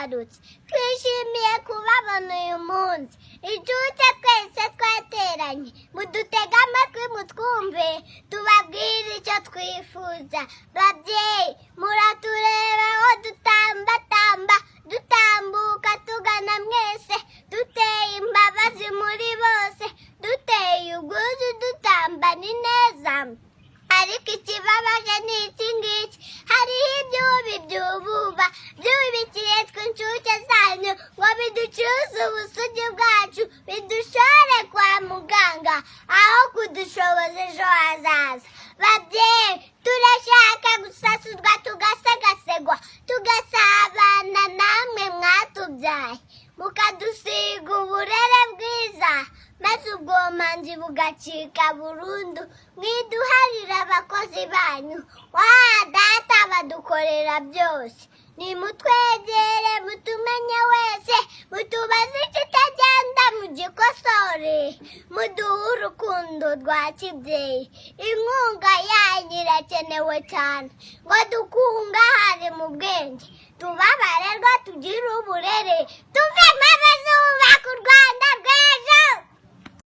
twibarutse twishimiye kubabona uyu munsi inshuti twese twateranye mudutege amatwi mutwumve tubabwire icyo twifuza babyeyi muratureba aho dutambatamba dutambuka tugana mwese duteye imbabazi muri bose duteye ubwuzu dutamba ni neza ariko ikibabaje ni iki ngiki hariho ibyubi byububa byubikiye twe inshuke zanyu ngo biducuze ubusugi bwacu bidushore kwa muganga aho kudushoboza ejo hazaza babyeyi turashaka gusasuzwa tugasagasegwa tugasabana namwe mwatubyaye mukadusiga uburere bwiza maze ubwomanzi bugacika burundu mwiduharira abakozi banyu data badukorera byose nimutwegere mutumenye wese mutubaze ikitagenda mugikosore muduhe urukundo rwa kibyeyi inkunga yanyu irakenewe cyane ngo dukungahare mu bwenge